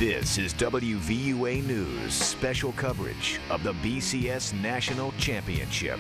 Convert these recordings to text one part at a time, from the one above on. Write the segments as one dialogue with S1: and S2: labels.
S1: This is WVUA News special coverage of the BCS National Championship.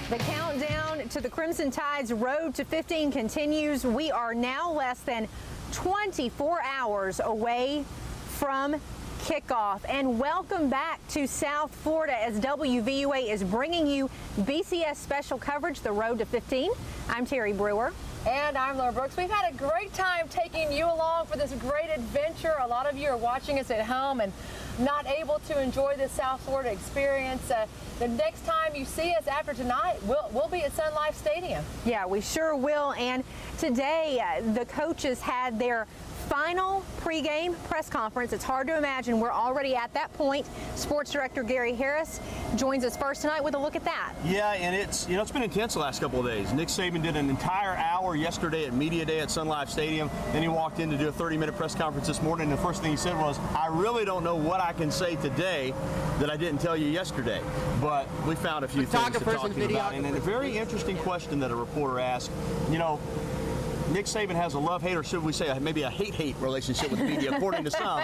S2: The countdown to the Crimson Tide's road to 15 continues. We are now less than 24 hours away from kickoff. And welcome back to South Florida as WVUA is bringing you BCS special coverage, the road to 15. I'm Terry Brewer.
S3: And I'm Laura Brooks. We've had a great time taking you along for this great adventure. A lot of you are watching us at home and not able to enjoy this South Florida experience. The next time you see us after tonight, we'll be at Sun Life Stadium.
S2: Yeah, we sure will. And today, the coaches had their final pregame press conference. It's hard to imagine we're already at that point. Sports Director Gary Harris joins us first tonight with a look at that.
S4: Yeah, and it's been intense the last couple of days. Nick Saban did an entire hour yesterday at Media Day at Sun Life Stadium. Then he walked in to do a 30-minute press conference this morning, and the first thing he said was, I really don't know what I can say today that I didn't tell you yesterday. But we found a few things to talk to you about. And a very interesting question that a reporter asked, Nick Saban has a love-hate, or should we say maybe a hate-hate relationship with the media, according to some.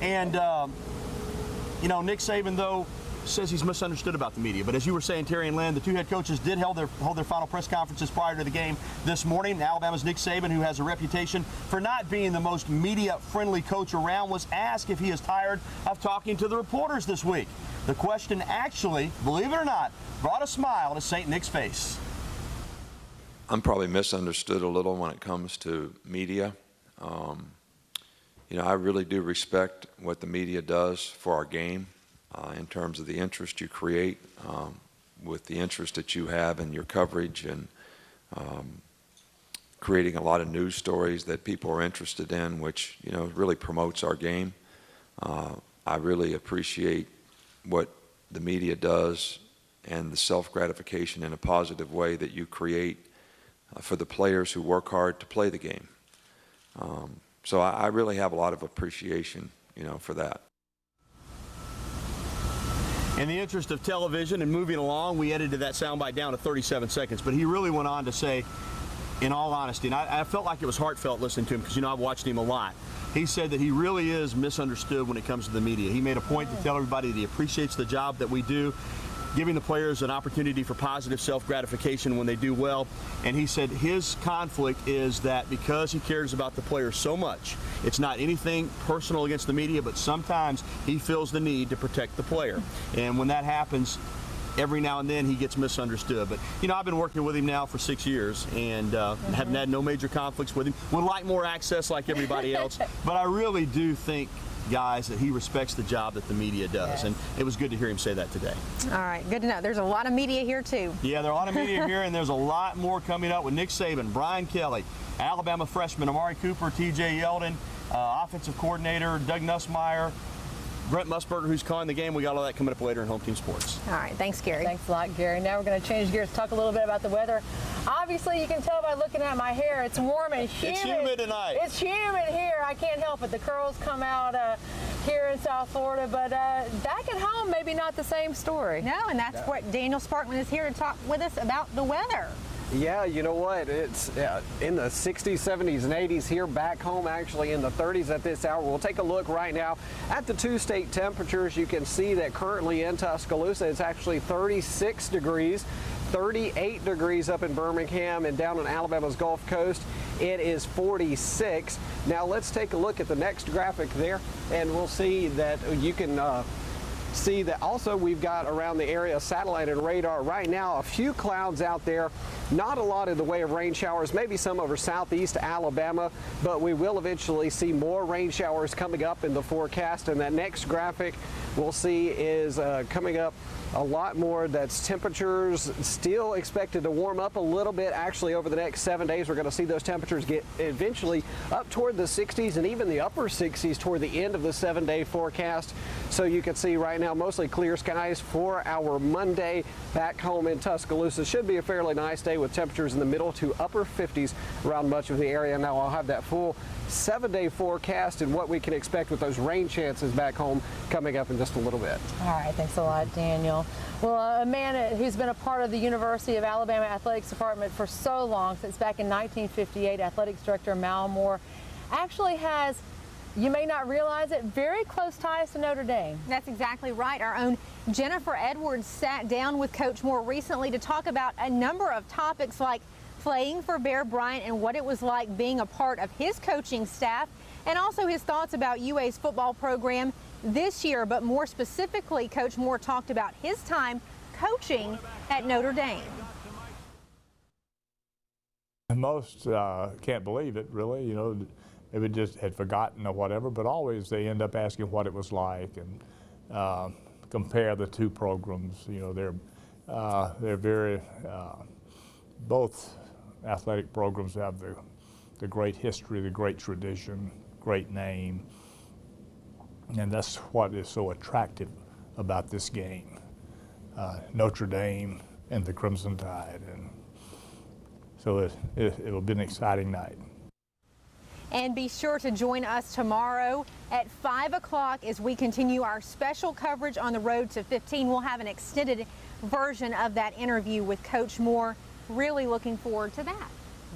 S4: And, Nick Saban, though, says he's misunderstood about the media. But as you were saying, Terry and Lynn, the two head coaches did hold their final press conferences prior to the game this morning. Alabama's Nick Saban, who has a reputation for not being the most media-friendly coach around, was asked if he is tired of talking to the reporters this week. The question actually, believe it or not, brought a smile to St. Nick's face.
S5: I'm probably misunderstood a little when it comes to media. I really do respect what the media does for our game in terms of the interest you create, with the interest that you have in your coverage and creating a lot of news stories that people are interested in, which, really promotes our game. I really appreciate what the media does and the self-gratification in a positive way that you create for the players who work hard to play the game. So I really have a lot of appreciation, for that.
S4: In the interest of television and moving along, we edited that soundbite down to 37 seconds. But he really went on to say, in all honesty, and I felt like it was heartfelt listening to him because, I've watched him a lot. He said that he really is misunderstood when it comes to the media. He made a point to tell everybody that he appreciates the job that we do, giving the players an opportunity for positive self-gratification when they do well. And he said his conflict is that because he cares about the players so much, it's not anything personal against the media, but sometimes he feels the need to protect the player. And when that happens, every now and then he gets misunderstood. But, I've been working with him now for 6 years and haven't had no major conflicts with him. Would like more access like everybody else. But I really do think, guys, that he respects the job that the media does. Yes. And it was good to hear him say that today.
S2: All right, good to know. There's a lot of media here, too.
S4: Yeah, there are a lot of media here, and there's a lot more coming up with Nick Saban, Brian Kelly, Alabama freshman Amari Cooper, TJ Yeldon, offensive coordinator Doug Nussmeier, Brent Musburger, who's calling the game. We got all that coming up later in Home Team Sports.
S2: All right, thanks, Gary.
S3: Thanks a lot, Gary. Now we're going to change gears, talk a little bit about the weather. Obviously, you can tell by looking at my hair, it's warm and humid.
S4: It's humid tonight.
S3: It's humid here. I can't help it. The curls come out here in South Florida, but back at home, maybe not the same story.
S2: No, and that's what Daniel Sparkman is here to talk with us about the weather.
S6: Yeah, you know what? It's in the 60s, 70s, and 80s here back home, actually in the 30s at this hour. We'll take a look right now at the two state temperatures. You can see that currently in Tuscaloosa, it's actually 36 degrees. 38 degrees up in Birmingham, and down on Alabama's Gulf Coast, it is 46. Now let's take a look at the next graphic there, and we'll see that you can see that also we've got around the area satellite and radar right now a few clouds out there. Not a lot in the way of rain showers, maybe some over southeast Alabama, but we will eventually see more rain showers coming up in the forecast. And that next graphic we'll see is coming up a lot more. That's temperatures still expected to warm up a little bit. Actually, over the next 7 days, we're going to see those temperatures get eventually up toward the 60s and even the upper 60s toward the end of the 7-day forecast. So you can see right now mostly clear skies for our Monday back home in Tuscaloosa. Should be a fairly nice day with temperatures in the middle to upper 50s around much of the area. Now I'll have that full 7-day forecast and what we can expect with those rain chances back home coming up in just a little bit.
S3: All right, thanks a lot, Daniel. Well, a man who's been a part of the University of Alabama Athletics Department for so long, since back in 1958, Athletics Director Mal Moore, actually has, you may not realize it, very close ties to Notre Dame.
S2: That's exactly right. Our own Jennifer Edwards sat down with Coach Moore recently to talk about a number of topics like playing for Bear Bryant and what it was like being a part of his coaching staff, and also his thoughts about UA's football program this year. But more specifically, Coach Moore talked about his time coaching at Notre Dame.
S7: Most can't believe it, really. You know, they would just had forgotten or whatever, but always they end up asking what it was like and compare the two programs. You know, they're very, both athletic programs have the great history, the great tradition, great name, and that's what is so attractive about this game. Notre Dame and the Crimson Tide, and so it'll be an exciting night.
S2: And be sure to join us tomorrow at 5 o'clock as we continue our special coverage on the road to 15. We'll have an extended version of that interview with Coach Moore. Really looking forward to that.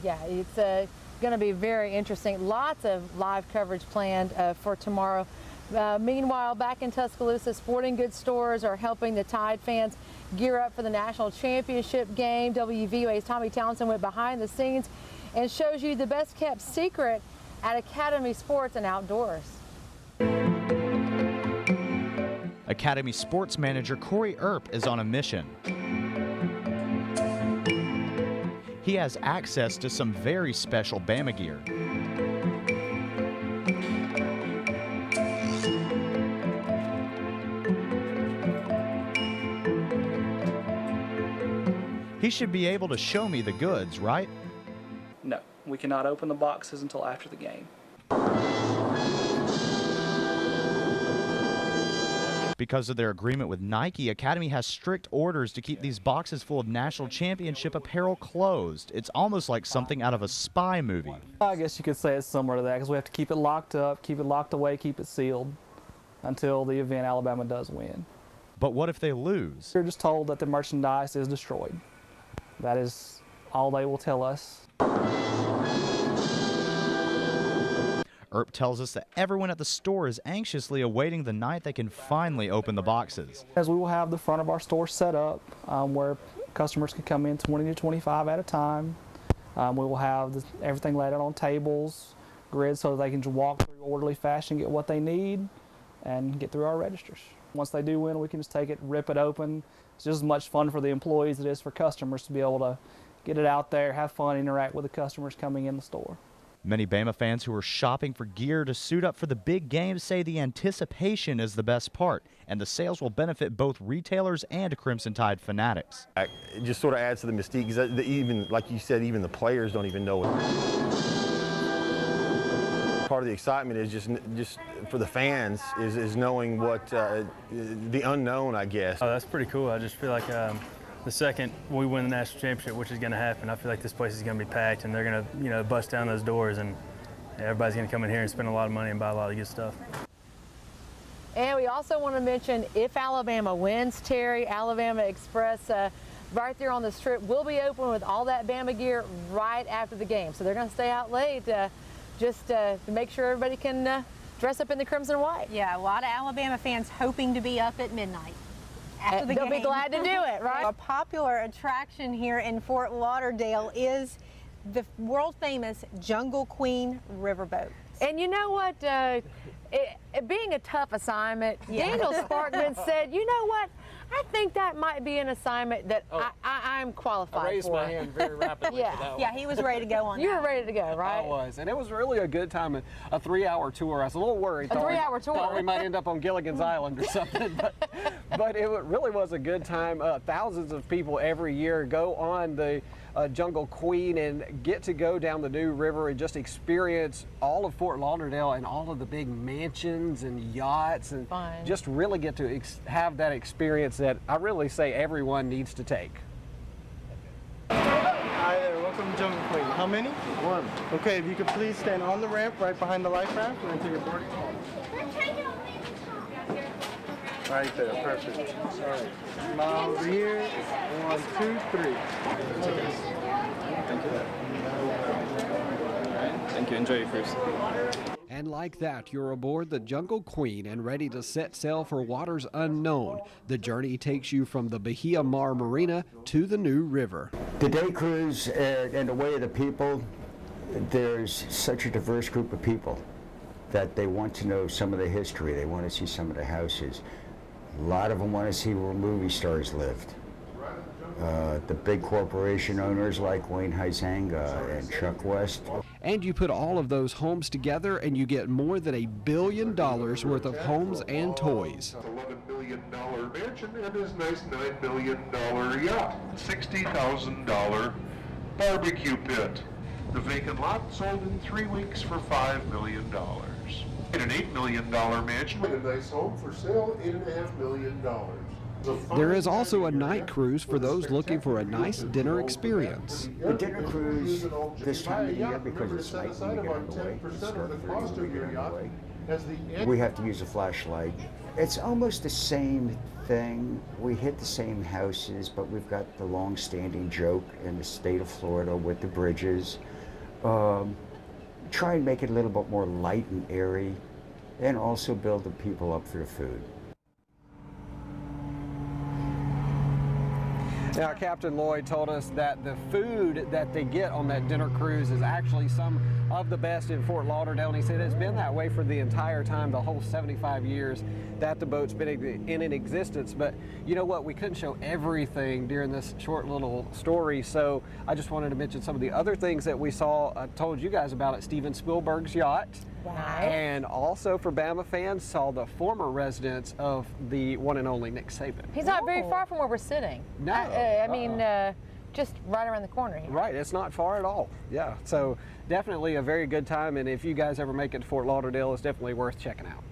S3: Yeah, it's going to be very interesting. Lots of live coverage planned for tomorrow. Meanwhile, back in Tuscaloosa, sporting goods stores are helping the Tide fans gear up for the national championship game. WVUA's Tommy Townsend went behind the scenes and shows you the best kept secret at Academy Sports and Outdoors.
S8: Academy Sports Manager Corey Earp is on a mission. He has access to some very special Bama gear. He should be able to show me the goods, right?
S9: No, we cannot open the boxes until after the game.
S8: Because of their agreement with Nike, Academy has strict orders to keep these boxes full of national championship apparel closed. It's almost like something out of a spy movie.
S9: I guess you could say it's similar to that because we have to keep it locked up, keep it locked away, keep it sealed until the event Alabama does win.
S8: But what if they lose?
S9: We're just told that the merchandise is destroyed. That is all they will tell us.
S8: Earp tells us that everyone at the store is anxiously awaiting the night they can finally open the boxes.
S9: As we will have the front of our store set up where customers can come in 20 to 25 at a time. We will have everything laid out on tables, grids, so they can just walk through orderly fashion, get what they need, and get through our registers. Once they do win, we can just take it, rip it open. It's just as much fun for the employees as it is for customers to be able to get it out there, have fun, interact with the customers coming in the store.
S8: Many Bama fans who are shopping for gear to suit up for the big game say the anticipation is the best part, and the sales will benefit both retailers and Crimson Tide fanatics.
S4: It just sort of adds to the mystique, because even, like you said, even the players don't even know it. Part of the excitement is just for the fans is knowing what the unknown, I guess.
S10: Oh, that's pretty cool. I just feel like the second we win the national championship, which is going to happen, I feel like this place is going to be packed, and they're going to, bust down those doors, and everybody's going to come in here and spend a lot of money and buy a lot of good stuff.
S3: And we also want to mention, if Alabama wins, Terry, Alabama Express right there on the strip will be open with all that Bama gear right after the game. So they're going to stay out late just to make sure everybody can dress up in the crimson and white.
S2: Yeah, a lot of Alabama fans hoping to be up at midnight. After the
S3: They'll
S2: game.
S3: be glad to do it, right?
S2: A popular attraction here in Fort Lauderdale is the world famous Jungle Queen riverboat.
S3: And you know what? It being a tough assignment, Daniel Sparkman said, you know what? I think that might be an assignment that I'm qualified for.
S6: I raised my hand very rapidly for that one.
S2: Yeah, he was ready to go on
S3: You were ready to go, right?
S6: I was, and it was really a good time. A 3-hour tour. I was a little worried.
S3: A 3-hour tour.
S6: Thought we might end up on Gilligan's Island or something, but it really was a good time. Thousands of people every year go on the Jungle Queen and get to go down the New River and just experience all of Fort Lauderdale and all of the big mansions and yachts, and just really get to have that experience that I really say everyone needs to take.
S11: Hi there, welcome to Jungle Queen. How many? One. Okay, if you could please stand on the ramp right behind the life raft and until you're boarding. Right there, perfect. All right, smile over here. 1, 2, 3.
S12: Thank you. Thank you, enjoy your cruise.
S6: And like that, you're aboard the Jungle Queen and ready to set sail for waters unknown. The journey takes you from the Bahia Mar Marina to the New River.
S13: The day cruise and the way of the people, there's such a diverse group of people that they want to know some of the history. They want to see some of the houses. A lot of them want to see where movie stars lived. The big corporation owners like Wayne Huizenga and Chuck West.
S6: And you put all of those homes together and you get more than $1 billion worth of homes and toys.
S14: $11 million mansion and his nice $9 million yacht. $60,000 barbecue pit. The vacant lot sold in 3 weeks for $5 million. And an $8 million mansion with a nice home for sale, $8.5 million.
S6: There is also a night cruise for those looking for a nice dinner experience.
S13: The dinner cruise this time of year, because it's night when you get underway, we have to use a flashlight. It's almost the same thing. We hit the same houses, but we've got the long-standing joke in the state of Florida with the bridges. Try and make it a little bit more light and airy, and also build the people up for the food.
S6: Now, Captain Lloyd told us that the food that they get on that dinner cruise is actually some of the best in Fort Lauderdale, and he said it's been that way for the entire time, the whole 75 years that the boat's been in existence. But you know what, we couldn't show everything during this short little story, so I just wanted to mention some of the other things that we saw. I told you guys about it, Steven Spielberg's yacht.
S2: Wow.
S6: And also for Bama fans, saw the former residence of the one and only Nick Saban.
S3: He's not very far from where we're sitting.
S6: No.
S3: I mean, just right around the corner here.
S6: Right, it's not far at all. Yeah, so definitely a very good time, and if you guys ever make it to Fort Lauderdale, it's definitely worth checking out.